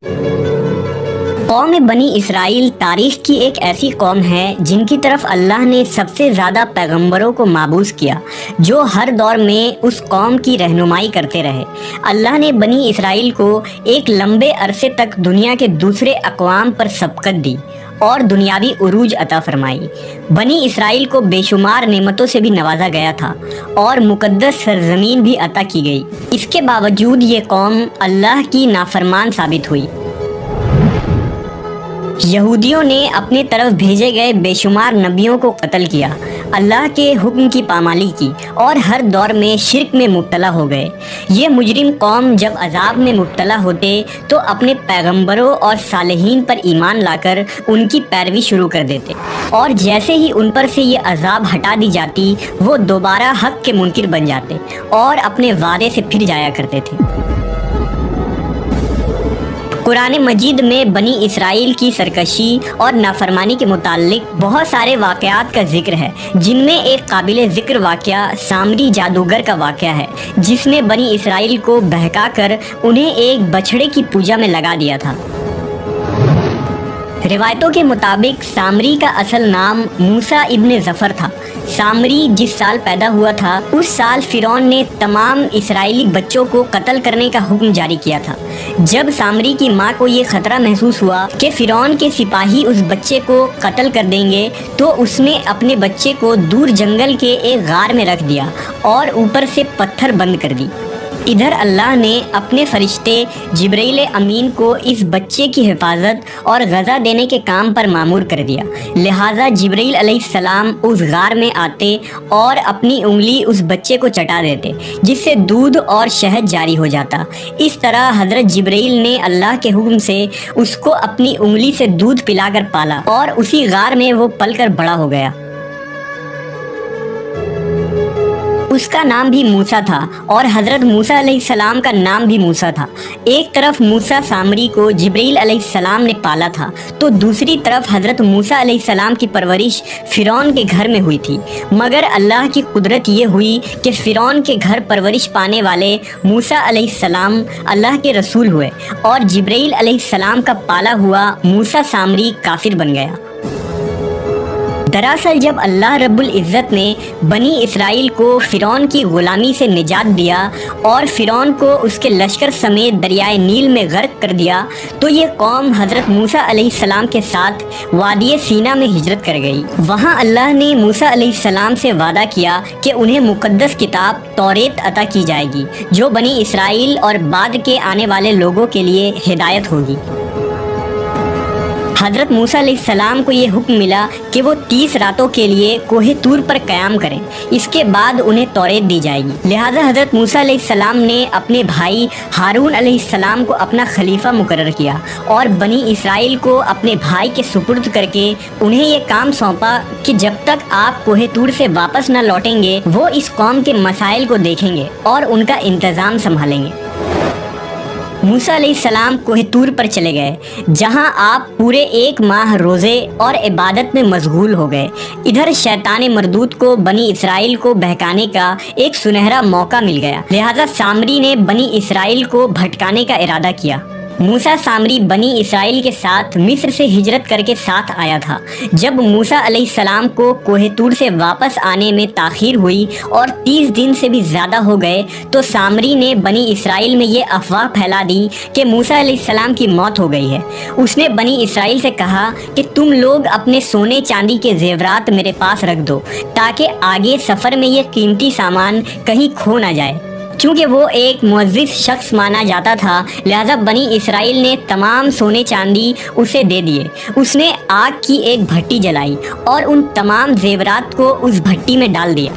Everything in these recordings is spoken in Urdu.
قوم بنی اسرائیل تاریخ کی ایک ایسی قوم ہے جن کی طرف اللہ نے سب سے زیادہ پیغمبروں کو مابعوث کیا، جو ہر دور میں اس قوم کی رہنمائی کرتے رہے۔ اللہ نے بنی اسرائیل کو ایک لمبے عرصے تک دنیا کے دوسرے اقوام پر سبقت دی اور دنیاوی عروج عطا فرمائی۔ بنی اسرائیل کو بے شمار نعمتوں سے بھی نوازا گیا تھا اور مقدس سرزمین بھی عطا کی گئی۔ اس کے باوجود یہ قوم اللہ کی نافرمان ثابت ہوئی۔ یہودیوں نے اپنے طرف بھیجے گئے بے شمار نبیوں کو قتل کیا، اللہ کے حکم کی پامالی کی اور ہر دور میں شرک میں مبتلا ہو گئے۔ یہ مجرم قوم جب عذاب میں مبتلا ہوتے تو اپنے پیغمبروں اور صالحین پر ایمان لا کر ان کی پیروی شروع کر دیتے، اور جیسے ہی ان پر سے یہ عذاب ہٹا دی جاتی وہ دوبارہ حق کے منکر بن جاتے اور اپنے وعدے سے پھر جایا کرتے تھے۔ قرآن مجید میں بنی اسرائیل کی سرکشی اور نافرمانی کے متعلق بہت سارے واقعات کا ذکر ہے، جن میں ایک قابل ذکر واقعہ سامری جادوگر کا واقعہ ہے، جس نے بنی اسرائیل کو بہکا کر انہیں ایک بچھڑے کی پوجا میں لگا دیا تھا۔ روایتوں کے مطابق سامری کا اصل نام موسیٰ ابن ظفر تھا۔ سامری جس سال پیدا ہوا تھا اس سال فرعون نے تمام اسرائیلی بچوں کو قتل کرنے کا حکم جاری کیا تھا۔ جب سامری کی ماں کو یہ خطرہ محسوس ہوا کہ فرعون کے سپاہی اس بچے کو قتل کر دیں گے تو اس نے اپنے بچے کو دور جنگل کے ایک غار میں رکھ دیا اور اوپر سے پتھر بند کر دی۔ ادھر اللہ نے اپنے فرشتے جبرائیل امین کو اس بچے کی حفاظت اور غذا دینے کے کام پر مامور کر دیا، لہٰذا جبرائیل علیہ السلام اس غار میں آتے اور اپنی انگلی اس بچے کو چٹا دیتے، جس سے دودھ اور شہد جاری ہو جاتا۔ اس طرح حضرت جبرائیل نے اللہ کے حکم سے اس کو اپنی انگلی سے دودھ پلا کر پالا اور اسی غار میں وہ پل کر بڑا ہو گیا۔ اس کا نام بھی موسیٰ تھا اور حضرت موسیٰ علیہ السلام کا نام بھی موسیٰ تھا۔ ایک طرف موسیٰ سامری کو جبرائیل علیہ السلام نے پالا تھا تو دوسری طرف حضرت موسیٰ علیہ السلام کی پرورش فرعون کے گھر میں ہوئی تھی، مگر اللہ کی قدرت یہ ہوئی کہ فرعون کے گھر پرورش پانے والے موسیٰ علیہ السلام اللہ کے رسول ہوئے اور جبرائیل علیہ السلام کا پالا ہوا موسیٰ سامری کافر بن گیا۔ دراصل جب اللہ رب العزت نے بنی اسرائیل کو فرعون کی غلامی سے نجات دیا اور فرعون کو اس کے لشکر سمیت دریائے نیل میں غرق کر دیا تو یہ قوم حضرت موسیٰ علیہ السلام کے ساتھ وادی سینا میں ہجرت کر گئی۔ وہاں اللہ نے موسیٰ علیہ السلام سے وعدہ کیا کہ انہیں مقدس کتاب توریت عطا کی جائے گی، جو بنی اسرائیل اور بعد کے آنے والے لوگوں کے لیے ہدایت ہوگی۔ حضرت موسیٰ علیہ السلام کو یہ حکم ملا کہ وہ 30 راتوں کے لیے کوہ طور پر قیام کریں، اس کے بعد انہیں توریت دی جائے گی۔ لہٰذا حضرت موسیٰ علیہ السلام نے اپنے بھائی ہارون علیہ السلام کو اپنا خلیفہ مقرر کیا اور بنی اسرائیل کو اپنے بھائی کے سپرد کر کے انہیں یہ کام سونپا کہ جب تک آپ کوہ طور سے واپس نہ لوٹیں گے وہ اس قوم کے مسائل کو دیکھیں گے اور ان کا انتظام سنبھالیں گے۔ موسیٰ علیہ السلام کوہ طور پر چلے گئے، جہاں آپ پورے 1 ماہ روزے اور عبادت میں مشغول ہو گئے۔ ادھر شیطان مردود کو بنی اسرائیل کو بہکانے کا ایک سنہرا موقع مل گیا، لہٰذا سامری نے بنی اسرائیل کو بھٹکانے کا ارادہ کیا۔ موسیٰ سامری بنی اسرائیل کے ساتھ مصر سے ہجرت کر کے ساتھ آیا تھا۔ جب موسیٰ علیہ السلام کو کوہ طور سے واپس آنے میں تاخیر ہوئی اور 30 دن سے بھی زیادہ ہو گئے تو سامری نے بنی اسرائیل میں یہ افواہ پھیلا دی کہ موسیٰ علیہ السلام کی موت ہو گئی ہے۔ اس نے بنی اسرائیل سے کہا کہ تم لوگ اپنے سونے چاندی کے زیورات میرے پاس رکھ دو تاکہ آگے سفر میں یہ قیمتی سامان کہیں کھو نہ جائے۔ چونکہ وہ ایک معزز شخص مانا جاتا تھا لہذا بنی اسرائیل نے تمام سونے چاندی اسے دے دیے۔ اس نے آگ کی ایک بھٹی جلائی اور ان تمام زیورات کو اس بھٹی میں ڈال دیا۔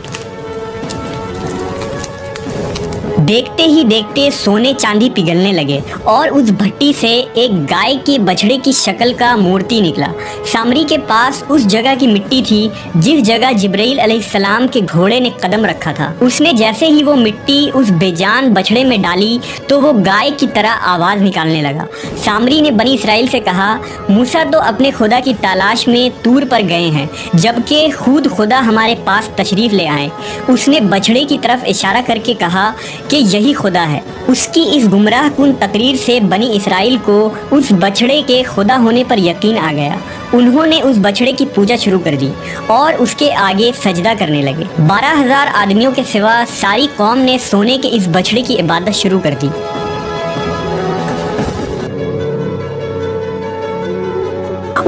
دیکھتے ہی دیکھتے سونے چاندی پگھلنے لگے اور اس بھٹی سے ایک گائے کے بچھڑے کی شکل کا مورتی نکلا۔ سامری کے پاس اس جگہ کی مٹی تھی جس جگہ جبرائیل علیہ السلام کے گھوڑے نے قدم رکھا تھا۔ اس نے جیسے ہی وہ مٹی اس بے جان بچھڑے میں ڈالی تو وہ گائے کی طرح آواز نکالنے لگا۔ سامری نے بنی اسرائیل سے کہا، موسیٰ تو اپنے خدا کی تلاش میں طور پر گئے ہیں جبکہ خود خدا ہمارے پاس تشریف لے آئے۔ اس نے بچھڑے کی طرف اشارہ کر کے کہا کہ کہ یہی خدا ہے۔ اس کی اس گمراہ کن تقریر سے بنی اسرائیل کو اس بچڑے کے خدا ہونے پر یقین آ گیا۔ انہوں نے اس بچڑے کی پوجا شروع کر دی اور اس کے آگے سجدہ کرنے لگے۔ 12,000 آدمیوں کے سوا ساری قوم نے سونے کے اس بچڑے کی عبادت شروع کر دی۔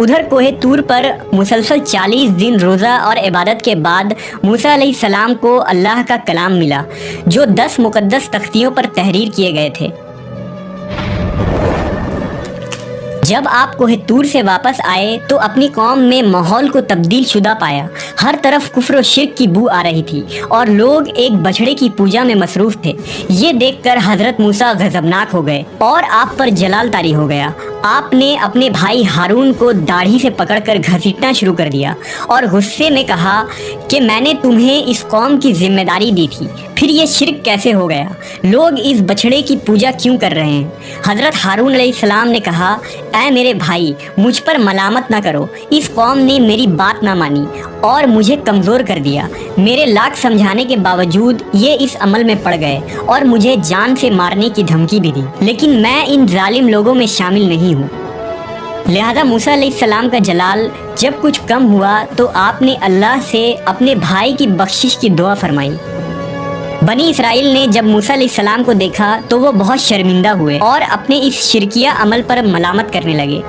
ادھر کوہ طور پر مسلسل 40 دن روزہ اور عبادت کے بعد موسیٰ علیہ السلام کو اللہ کا کلام ملا، جو 10 مقدس تختیوں پر تحریر کیے گئے تھے۔ جب آپ کوہ طور سے واپس آئے تو اپنی قوم میں ماحول کو تبدیل شدہ پایا۔ ہر طرف کفر و شرک کی بو آ رہی تھی اور لوگ ایک بچڑے کی پوجا میں مصروف تھے۔ یہ دیکھ کر حضرت موسیٰ غضبناک ہو گئے اور آپ پر جلال طاری ہو گیا۔ آپ نے اپنے بھائی ہارون کو داڑھی سے پکڑ کر گھسیٹنا شروع کر دیا اور غصے میں کہا کہ میں نے تمہیں اس قوم کی ذمہ داری دی تھی، پھر یہ شرک کیسے ہو گیا؟ لوگ اس بچڑے کی پوجا کیوں کر رہے ہیں؟ حضرت ہارون علیہ السلام نے کہا، اے میرے بھائی، مجھ پر ملامت نہ کرو۔ اس قوم نے میری بات نہ مانی اور مجھے کمزور کر دیا۔ میرے لاکھ سمجھانے کے باوجود یہ اس عمل میں پڑ گئے اور مجھے جان سے مارنے کی دھمکی بھی دی، لیکن میں ان ظالم لوگوں میں شامل نہیں ہوں۔ لہذا موسیٰ علیہ السلام کا جلال جب کچھ کم ہوا تو آپ نے اللہ سے اپنے بھائی کی بخشش کی دعا فرمائی۔ بنی اسرائیل نے جب موسیٰ علیہ السلام کو دیکھا تو وہ بہت شرمندہ ہوئے اور اپنے اس شرکیہ عمل پر ملامت کرنے لگے۔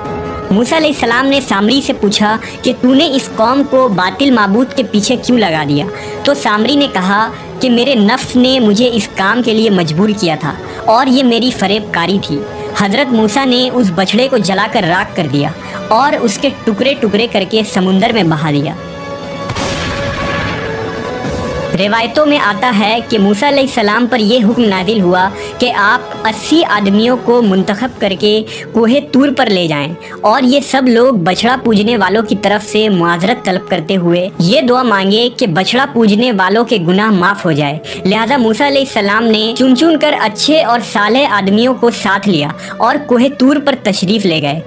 موسیٰ علیہ السلام نے سامری سے پوچھا کہ تو نے اس قوم کو باطل معبود کے پیچھے کیوں لگا دیا؟ تو سامری نے کہا کہ میرے نفس نے مجھے اس کام کے لیے مجبور کیا تھا اور یہ میری فریب کاری تھی۔ حضرت موسیٰ نے اس بچڑے کو جلا کر راکھ کر دیا اور اس کے ٹکڑے ٹکڑے کر کے سمندر میں بہا دیا۔ روایتوں میں آتا ہے کہ موسیٰ علیہ السلام پر یہ حکم نازل ہوا کہ آپ 80 آدمیوں کو منتخب کر کے کوہ طور پر لے جائیں اور یہ سب لوگ بچڑا پوجنے والوں کی طرف سے معذرت طلب کرتے ہوئے یہ دعا مانگے کہ بچڑا پوجنے والوں کے گناہ معاف ہو جائے۔ لہذا موسیٰ علیہ السلام نے چن چن کر اچھے اور صالح آدمیوں کو ساتھ لیا اور کوہ طور پر تشریف لے گئے۔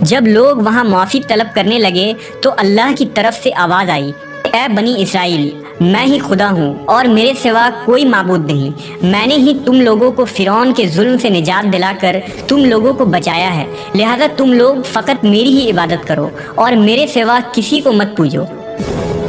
جب لوگ وہاں معافی طلب کرنے لگے تو اللہ کی طرف سے آواز آئی، اے بنی اسرائیل، میں ہی خدا ہوں اور میرے سوا کوئی معبود نہیں۔ میں نے ہی تم لوگوں کو فرعون کے ظلم سے نجات دلا کر تم لوگوں کو بچایا ہے، لہذا تم لوگ فقط میری ہی عبادت کرو اور میرے سوا کسی کو مت پوجو۔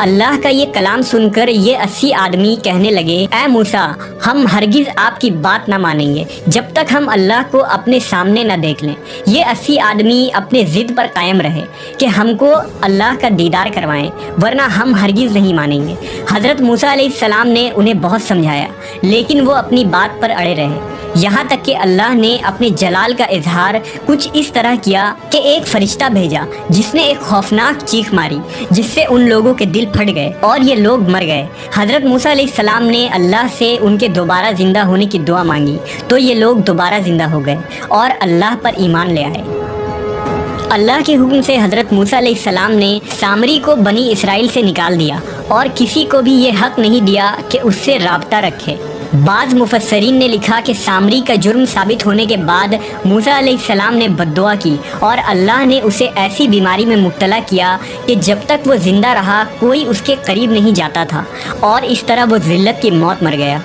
اللہ کا یہ کلام سن کر یہ 80 آدمی کہنے لگے، اے موسیٰ، ہم ہرگز آپ کی بات نہ مانیں گے جب تک ہم اللہ کو اپنے سامنے نہ دیکھ لیں۔ یہ 80 آدمی اپنے ضد پر قائم رہے کہ ہم کو اللہ کا دیدار کروائیں، ورنہ ہم ہرگز نہیں مانیں گے۔ حضرت موسیٰ علیہ السلام نے انہیں بہت سمجھایا، لیکن وہ اپنی بات پر اڑے رہے، یہاں تک کہ اللہ نے اپنے جلال کا اظہار کچھ اس طرح کیا کہ ایک فرشتہ بھیجا جس نے ایک خوفناک چیخ ماری، جس سے ان لوگوں کے دل پھٹ گئے اور یہ لوگ مر گئے۔ حضرت موسیٰ علیہ السلام نے اللہ سے ان کے دوبارہ زندہ ہونے کی دعا مانگی تو یہ لوگ دوبارہ زندہ ہو گئے اور اللہ پر ایمان لے آئے۔ اللہ کے حکم سے حضرت موسیٰ علیہ السلام نے سامری کو بنی اسرائیل سے نکال دیا اور کسی کو بھی یہ حق نہیں دیا کہ اس سے رابطہ رکھے۔ بعض مفسرین نے لکھا کہ سامری کا جرم ثابت ہونے کے بعد موسیٰ علیہ السلام نے بددعا کی اور اللہ نے اسے ایسی بیماری میں مبتلا کیا کہ جب تک وہ زندہ رہا کوئی اس کے قریب نہیں جاتا تھا اور اس طرح وہ ذلت کی موت مر گیا۔